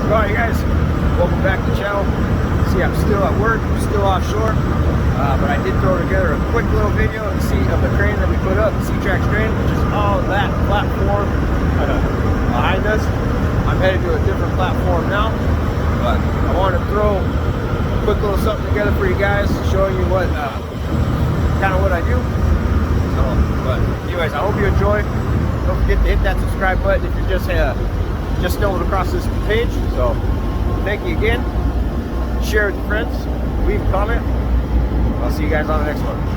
Alright guys, welcome back to the channel. See, I'm still at work, I'm still offshore, but I did throw together a quick little video of the crane that we put up, the Seatrax crane, which is all that platform kind of behind us. I'm headed to a different platform now, but I wanted to throw a quick little something together for you guys, showing you what kind of what I do. So, but anyways, I hope you enjoy. Don't forget to hit that subscribe button if you're just stumbled across this page. So thank you again. Share with your friends, leave a comment. I'll see you guys on the next one.